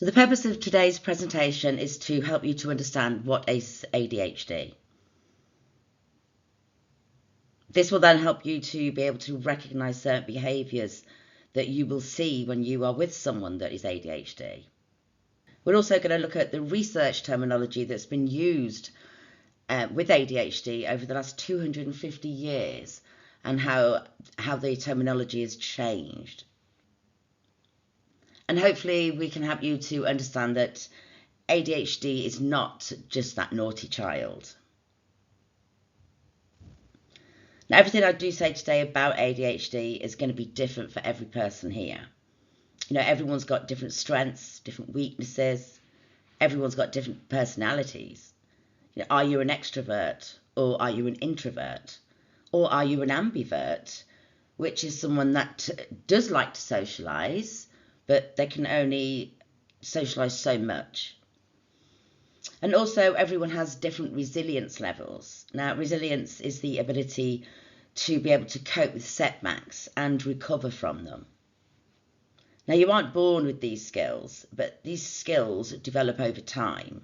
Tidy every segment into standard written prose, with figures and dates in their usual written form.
So the purpose of today's presentation is to help you to understand what is ADHD. This will then help you to be able to recognise certain behaviours that you will see when you are with someone that is ADHD. We're also going to look at the research terminology that's been used with ADHD over the last 250 years and how the terminology has changed. And hopefully we can help you to understand that ADHD is not just that naughty child. Now, everything I do say today about ADHD is going to be different for every person here. You know, everyone's got different strengths, different weaknesses. Everyone's got different personalities. You know, are you an extrovert or are you an introvert? Or are you an ambivert, which is someone that does like to socialise, but they can only socialise so much. And also everyone has different resilience levels. Now, resilience is the ability to be able to cope with setbacks and recover from them. Now, you aren't born with these skills, but these skills develop over time.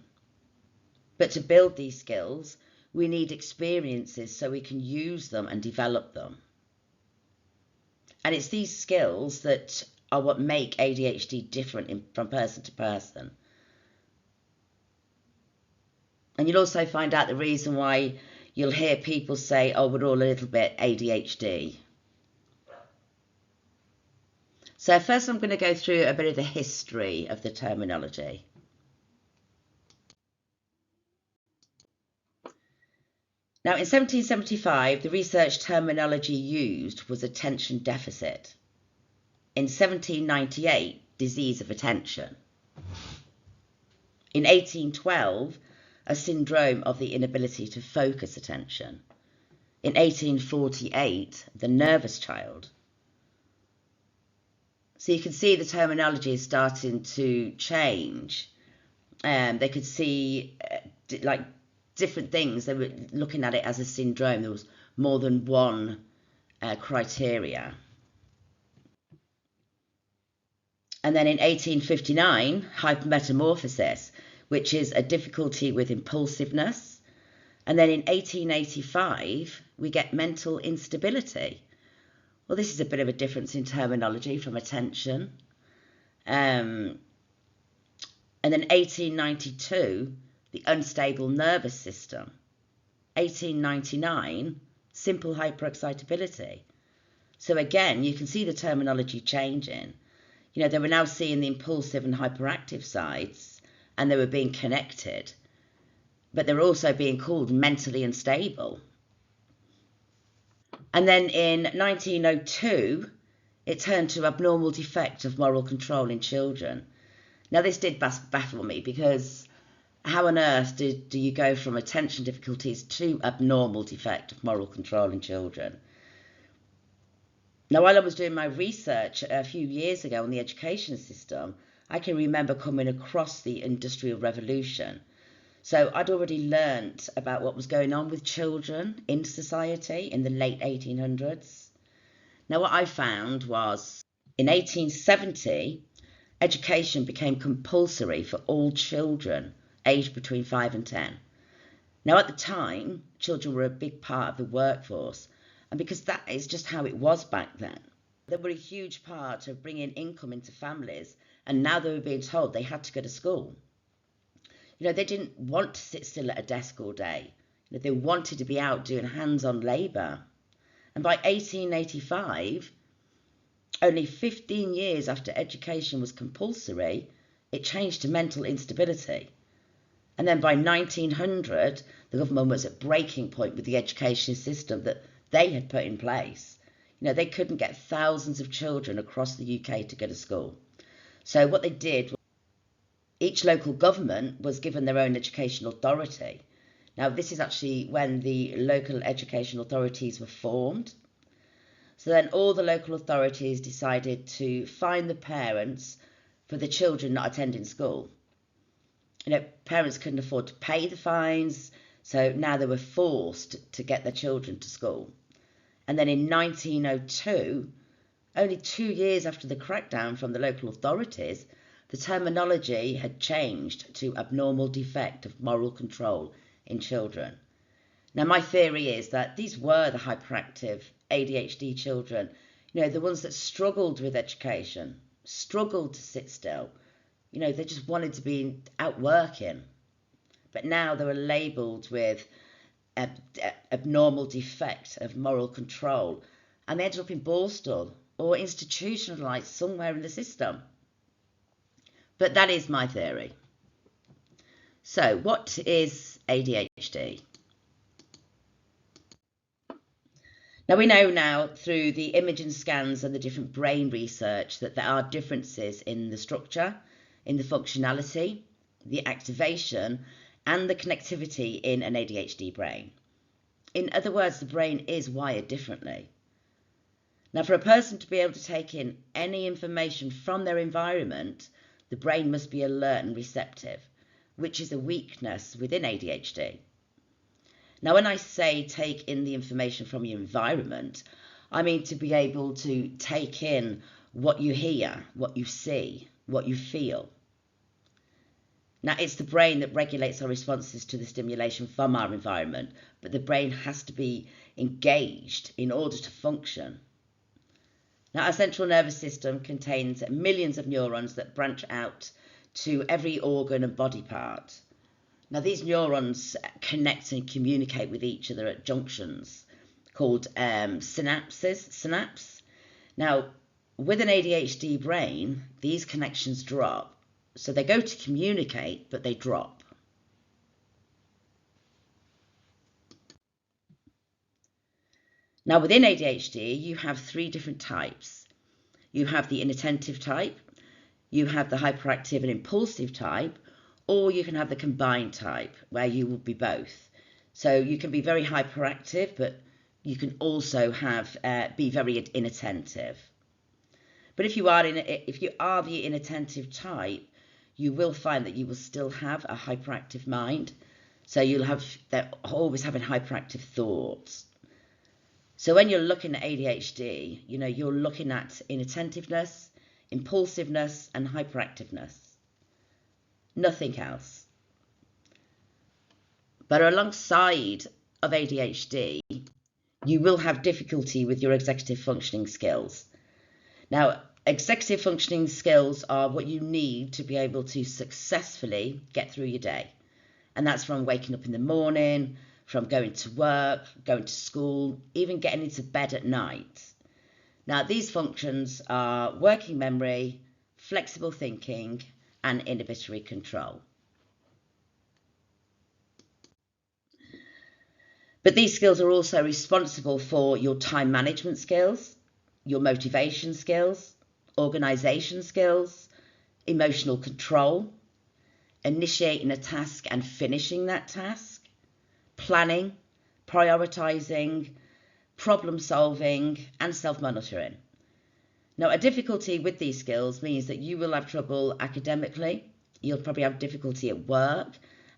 But to build these skills, we need experiences so we can use them and develop them. And it's these skills that are what make ADHD different from person to person. And you'll also find out the reason why you'll hear people say, oh, we're all a little bit ADHD. So first I'm going to go through a bit of the history of the terminology. Now, in 1775, the research terminology used was attention deficit. In 1798, disease of attention. In 1812, a syndrome of the inability to focus attention. In 1848, the nervous child. So you can see the terminology is starting to change. They could see like different things. They were looking at it as a syndrome. There was more than one criteria. And then in 1859, hypermetamorphosis, which is a difficulty with impulsiveness. And then in 1885, we get mental instability. Well, this is a bit of a difference in terminology from attention. And then 1892, the unstable nervous system. 1899, simple hyperexcitability. So again, you can see the terminology changing. You know, they were now seeing the impulsive and hyperactive sides, and they were being connected, but they were also being called mentally unstable. And then in 1902, it turned to abnormal defect of moral control in children. Now, this did baffle me, because how on earth do you go from attention difficulties to abnormal defect of moral control in children? Now, while I was doing my research a few years ago on the education system, I can remember coming across the Industrial Revolution. So I'd already learnt about what was going on with children in society in the late 1800s. Now, what I found was in 1870, education became compulsory for all children aged between 5 and 10. Now, at the time, children were a big part of the workforce. And because that is just how it was back then. They were a huge part of bringing income into families, and now they were being told they had to go to school. You know, they didn't want to sit still at a desk all day. You know, they wanted to be out doing hands-on labour. And by 1885, only 15 years after education was compulsory, it changed to mental instability. And then by 1900, the government was at breaking point with the education system that they had put in place. You know, they couldn't get thousands of children across the UK to go to school. So what they did, each local government was given their own education authority. Now, this is actually when the local education authorities were formed. So then all the local authorities decided to fine the parents for the children not attending school. You know, parents couldn't afford to pay the fines, so now they were forced to get their children to school. And then in 1902, only 2 years after the crackdown from the local authorities, the terminology had changed to abnormal defect of moral control in children. Now, my theory is that these were the hyperactive ADHD children, the ones that struggled with education, struggled to sit still. They just wanted to be out working. But now they were labelled with abnormal defect of moral control, and they ended up in Borstal or institutionalised somewhere in the system. But that is my theory. So, what is ADHD? Now, we know now through the imaging scans and the different brain research that there are differences in the structure, in the functionality, the activation, and the connectivity in an ADHD brain. In other words, the brain is wired differently. Now, for a person to be able to take in any information from their environment, the brain must be alert and receptive, which is a weakness within ADHD. Now, when I say take in the information from your environment, I mean to be able to take in what you hear, what you see, what you feel. Now, it's the brain that regulates our responses to the stimulation from our environment, but the brain has to be engaged in order to function. Now, our central nervous system contains millions of neurons that branch out to every organ and body part. Now, these neurons connect and communicate with each other at junctions called synapse. Now, with an ADHD brain, these connections drop. So they go to communicate, but they drop. Now, within ADHD, you have 3 different types. You have the inattentive type, you have the hyperactive and impulsive type, or you can have the combined type, where you will be both. So you can be very hyperactive, but you can also be very inattentive. But if you are the inattentive type, you will find that you will still have a hyperactive mind. So they're always having hyperactive thoughts. So when you're looking at ADHD, you're looking at inattentiveness, impulsiveness, and hyperactiveness. Nothing else. But alongside of ADHD, you will have difficulty with your executive functioning skills. Now, executive functioning skills are what you need to be able to successfully get through your day. And that's from waking up in the morning, from going to work, going to school, even getting into bed at night. Now, these functions are working memory, flexible thinking, and inhibitory control. But these skills are also responsible for your time management skills, your motivation skills, organisation skills, emotional control, initiating a task and finishing that task, planning, prioritising, problem solving, and self-monitoring. Now, a difficulty with these skills means that you will have trouble academically, you'll probably have difficulty at work,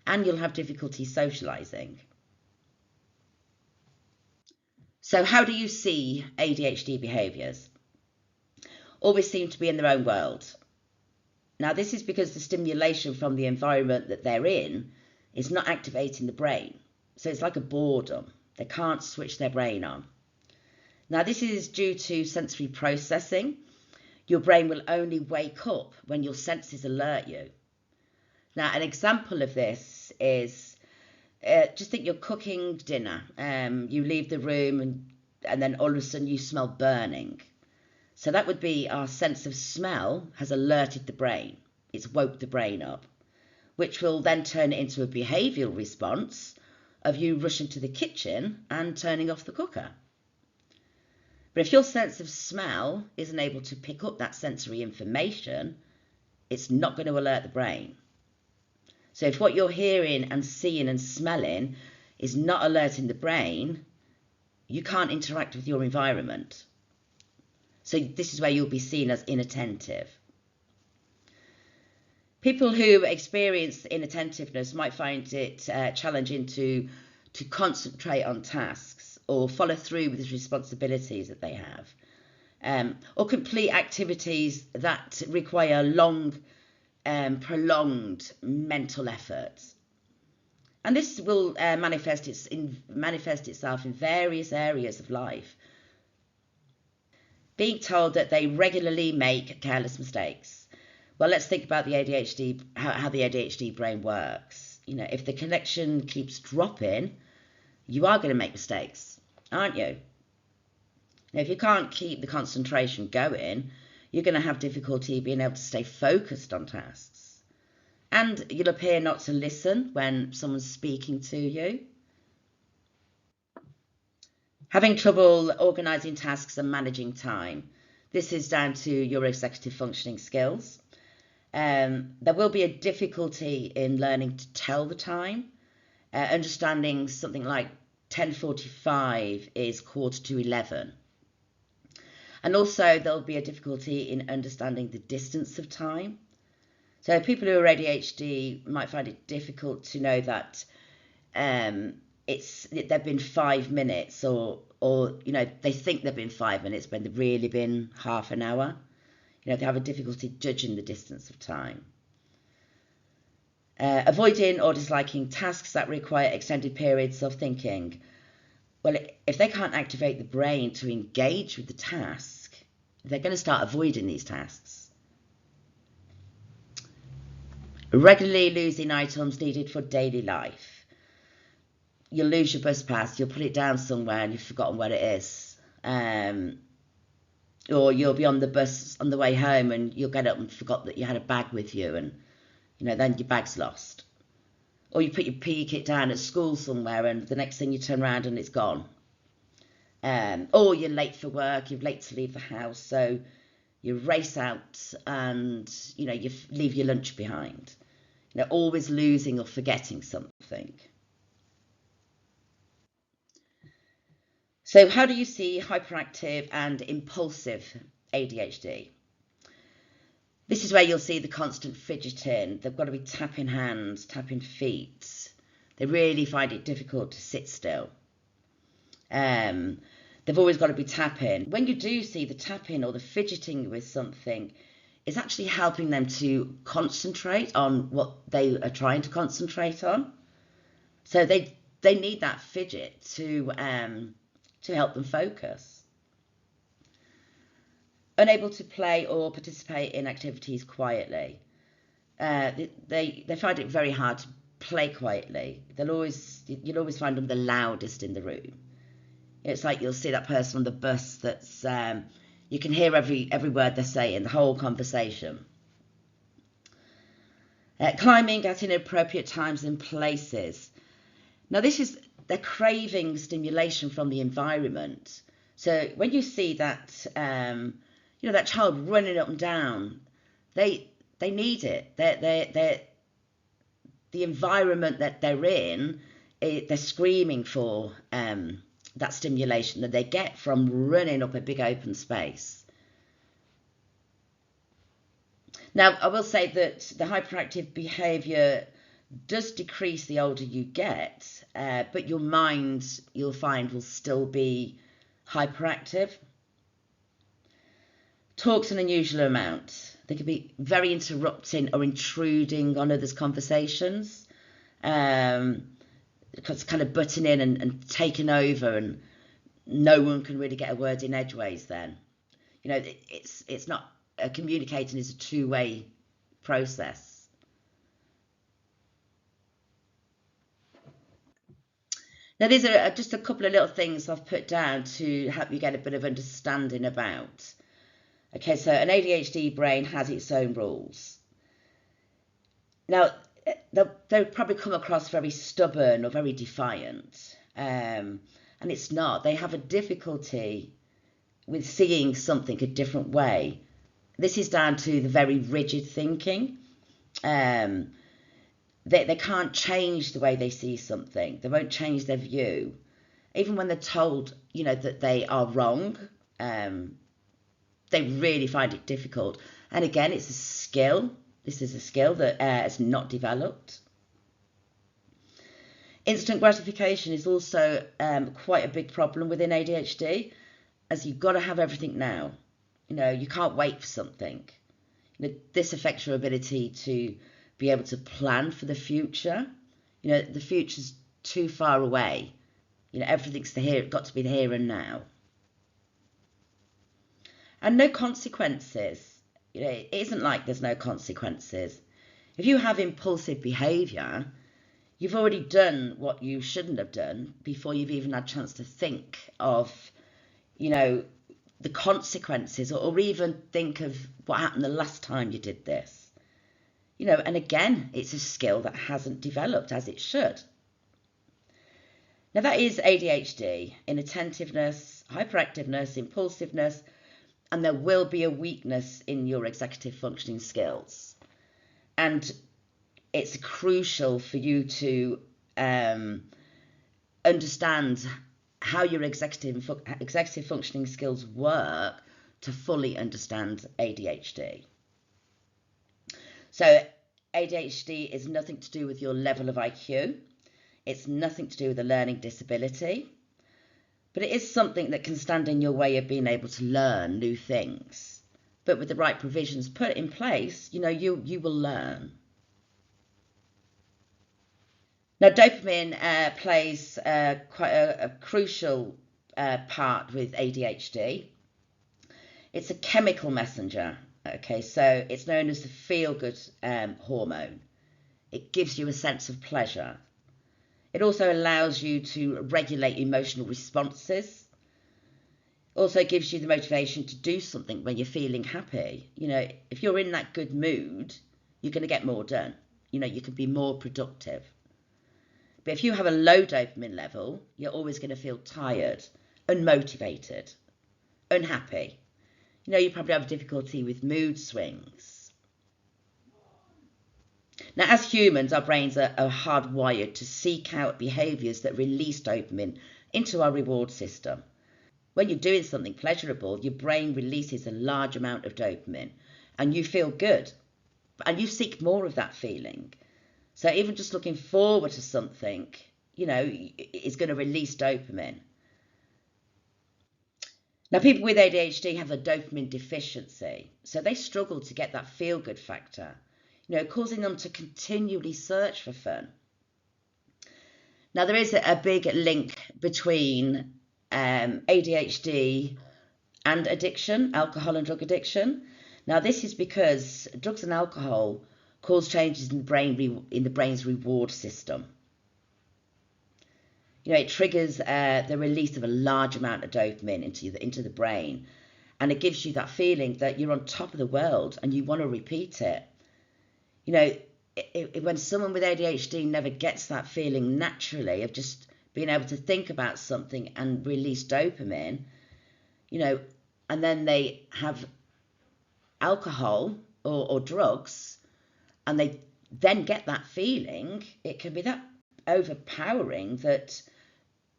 and you'll have difficulty socialising. So how do you see ADHD behaviours? Always seem to be in their own world. Now, this is because the stimulation from the environment that they're in is not activating the brain. So it's like a boredom. They can't switch their brain on. Now, this is due to sensory processing. Your brain will only wake up when your senses alert you. Now, an example of this is, just think you're cooking dinner. You leave the room and then all of a sudden you smell burning. So that would be our sense of smell has alerted the brain. It's woke the brain up, which will then turn it into a behavioural response of you rushing to the kitchen and turning off the cooker. But if your sense of smell isn't able to pick up that sensory information, it's not going to alert the brain. So if what you're hearing and seeing and smelling is not alerting the brain, you can't interact with your environment. So this is where you'll be seen as inattentive. People who experience inattentiveness might find it challenging to concentrate on tasks or follow through with the responsibilities that they have, or complete activities that require long prolonged mental effort. And this will manifest itself in various areas of life. Being told that they regularly make careless mistakes. Well, let's think about the ADHD, how the ADHD brain works. If the connection keeps dropping, you are going to make mistakes, aren't you? Now, if you can't keep the concentration going, you're going to have difficulty being able to stay focused on tasks. And you'll appear not to listen when someone's speaking to you. Having trouble organising tasks and managing time. This is down to your executive functioning skills. There will be a difficulty in learning to tell the time. Understanding something like 10:45 is 10:45. And also there'll be a difficulty in understanding the distance of time. So people who are ADHD might find it difficult to know that they've been 5 minutes, or they think they've been 5 minutes when they've really been half an hour. They have a difficulty judging the distance of time. Avoiding or disliking tasks that require extended periods of thinking. Well, if they can't activate the brain to engage with the task, they're going to start avoiding these tasks. Regularly losing items needed for daily life. You'll lose your bus pass, you'll put it down somewhere and you've forgotten where it is. Or you'll be on the bus on the way home and you'll get up and forgot that you had a bag with you, and then your bag's lost. Or you put your PE kit down at school somewhere and the next thing you turn around and it's gone. Or you're late for work, you're late to leave the house, so you race out and you leave your lunch behind. Always losing or forgetting something. So how do you see hyperactive and impulsive ADHD? This is where you'll see the constant fidgeting. They've got to be tapping hands, tapping feet. They really find it difficult to sit still. They've always got to be tapping. When you do see the tapping or the fidgeting with something, it's actually helping them to concentrate on what they are trying to concentrate on. So they need that fidget to help them focus. Unable to play or participate in activities quietly. They find it very hard to play quietly. You'll always find them the loudest in the room. It's like you'll see that person on the bus that's you can hear every word they're saying, the whole conversation. Climbing at inappropriate times and places. Now they're craving stimulation from the environment. So when you see that that child running up and down, they need it. The environment that they're in, they're screaming for that stimulation that they get from running up a big open space. Now, I will say that the hyperactive behaviour does decrease the older you get, but your mind, you'll find, will still be hyperactive. Talks an unusual amount. They can be very interrupting or intruding on others' conversations. It's kind of butting in and taking over, and no one can really get a word in edgeways then. It's not communicating is a two-way process. Now these are just a couple of little things I've put down to help you get a bit of understanding about. Okay, so an ADHD brain has its own rules. Now, they'll probably come across very stubborn or very defiant, and it's not. They have a difficulty with seeing something a different way. This is down to the very rigid thinking. They can't change the way they see something. They won't change their view. Even when they're told, that they are wrong, they really find it difficult. And again, it's a skill. This is a skill that is not developed. Instant gratification is also quite a big problem within ADHD, as you've got to have everything now. You can't wait for something. This affects your ability to be able to plan for the future. The future's too far away. Everything's got to be the here and now. And no consequences. It isn't like there's no consequences. If you have impulsive behaviour, you've already done what you shouldn't have done before you've even had a chance to think of, the consequences, or even think of what happened the last time you did this. And again, it's a skill that hasn't developed as it should. Now that is ADHD, inattentiveness, hyperactiveness, impulsiveness, and there will be a weakness in your executive functioning skills. And it's crucial for you to understand how your executive functioning skills work to fully understand ADHD. So ADHD is nothing to do with your level of IQ. It's nothing to do with a learning disability. But it is something that can stand in your way of being able to learn new things. But with the right provisions put in place, you will learn. Now, dopamine plays quite a crucial part with ADHD. It's a chemical messenger. Okay, so it's known as the feel-good hormone. It gives you a sense of pleasure. It also allows you to regulate emotional responses. Also gives you the motivation to do something when you're feeling happy. If you're in that good mood, you're going to get more done. You can be more productive. But if you have a low dopamine level, you're always going to feel tired, unmotivated, unhappy. You probably have difficulty with mood swings. Now, as humans, our brains are hardwired to seek out behaviours that release dopamine into our reward system. When you're doing something pleasurable, your brain releases a large amount of dopamine and you feel good. And you seek more of that feeling. So even just looking forward to something, is going to release dopamine. Now, people with ADHD have a dopamine deficiency, so they struggle to get that feel-good factor, causing them to continually search for fun. Now, there is a big link between ADHD and addiction, alcohol and drug addiction. Now, this is because drugs and alcohol cause changes in the brain's reward system. It triggers the release of a large amount of dopamine into the brain, and it gives you that feeling that you're on top of the world and you want to repeat it. When someone with ADHD never gets that feeling naturally of just being able to think about something and release dopamine, and then they have alcohol or drugs, and they then get that feeling, it can be that overpowering that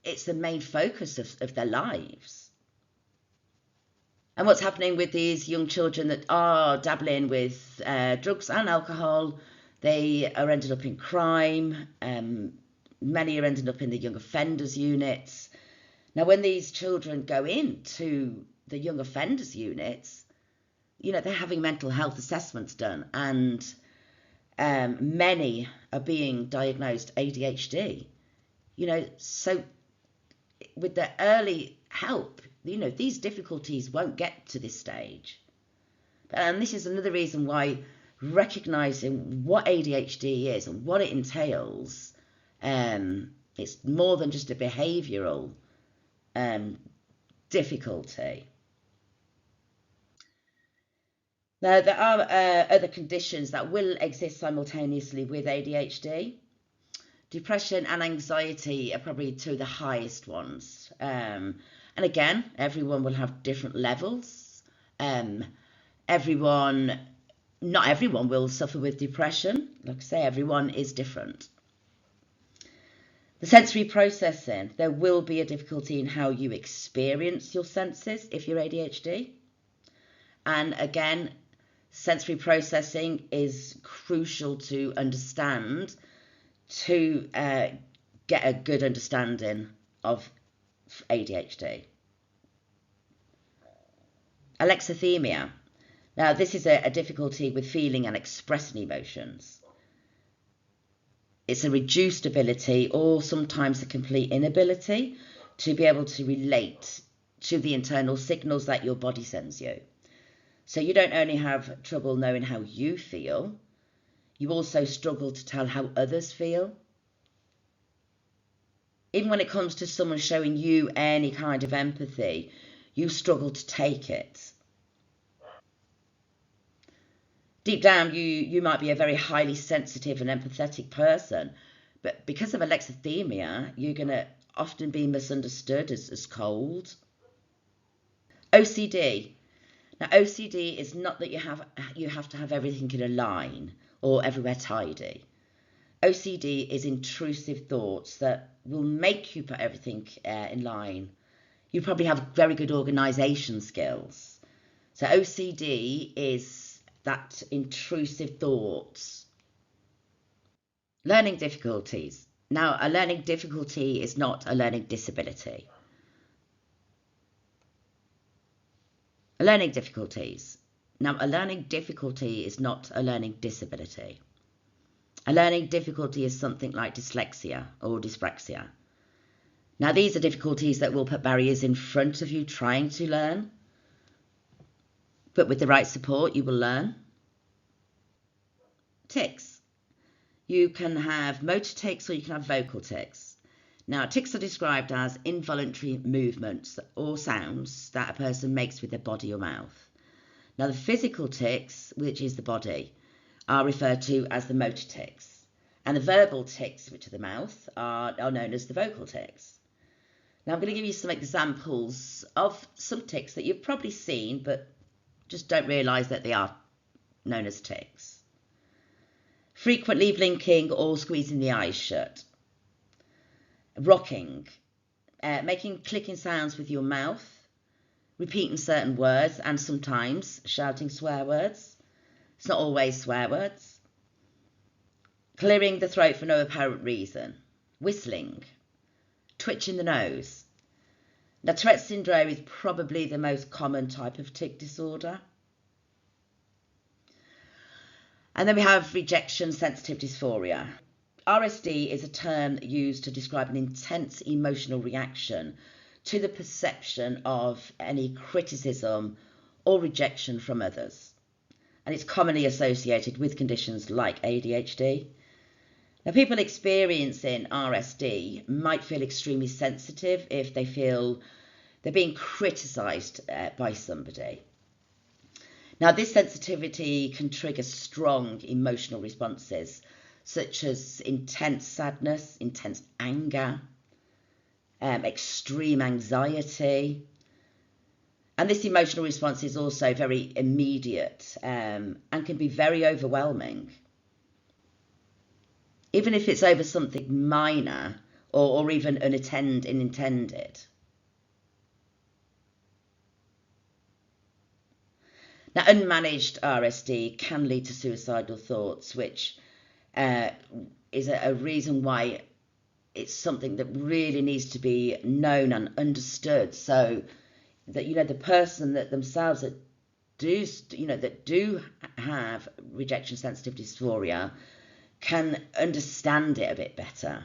it's the main focus of their lives. And what's happening with these young children that are dabbling with drugs and alcohol, they are ended up in crime. Many are ended up in the young offenders units. Now, when these children go into the young offenders units, they're having mental health assessments done, and many are being diagnosed ADHD. So with the early help, these difficulties won't get to this stage. And this is another reason why recognizing what ADHD is and what it entails, it's more than just a behavioral difficulty. Now, there are other conditions that will exist simultaneously with ADHD. Depression and anxiety are probably two of the highest ones. And again, everyone will have different levels. Not everyone will suffer with depression. Like I say, everyone is different. The sensory processing, there will be a difficulty in how you experience your senses if you're ADHD. And again, sensory processing is crucial to understand to get a good understanding of ADHD. Alexithymia. Now, this is a difficulty with feeling and expressing emotions. It's a reduced ability or sometimes a complete inability to be able to relate to the internal signals that your body sends you. So you don't only have trouble knowing how you feel, you also struggle to tell how others feel. Even when it comes to someone showing you any kind of empathy, you struggle to take it. Deep down, you might be a very highly sensitive and empathetic person, but because of alexithymia, you're going to often be misunderstood as cold. OCD. Now, OCD is not that you have to have everything in a line or everywhere tidy. OCD is intrusive thoughts that will make you put everything in line. You probably have very good organisation skills. So OCD is that intrusive thoughts. Learning difficulties. Now, a learning difficulty is not a learning disability. Learning difficulties. Now, a learning difficulty is not a learning disability. A learning difficulty is something like dyslexia or dyspraxia. Now, these are difficulties that will put barriers in front of you trying to learn, but with the right support, you will learn. Tics. You can have motor tics or you can have vocal tics. Now, tics are described as involuntary movements or sounds that a person makes with their body or mouth. Now, the physical tics, which is the body, are referred to as the motor tics. And the verbal tics, which are the mouth, are known as the vocal tics. Now, I'm going to give you some examples of some tics that you've probably seen, but just don't realise that they are known as tics. Frequently blinking or squeezing the eyes shut. Rocking, making clicking sounds with your mouth, repeating certain words and sometimes shouting swear words. It's not always swear words. Clearing the throat for no apparent reason. Whistling. Twitching the nose. Now, Tourette syndrome is probably the most common type of tic disorder. And then we have rejection sensitive dysphoria. RSD is a term used to describe an intense emotional reaction to the perception of any criticism or rejection from others. And it's commonly associated with conditions like ADHD. Now, people experiencing RSD might feel extremely sensitive if they feel they're being criticised by somebody. Now, this sensitivity can trigger strong emotional responses, such as intense sadness, intense anger, extreme anxiety. And this emotional response is also very immediate and can be very overwhelming. Even if it's over something minor or even unintended. Now, unmanaged RSD can lead to suicidal thoughts, which is a reason why it's something that really needs to be known and understood, so that the person that themselves that do have rejection sensitive dysphoria can understand it a bit better.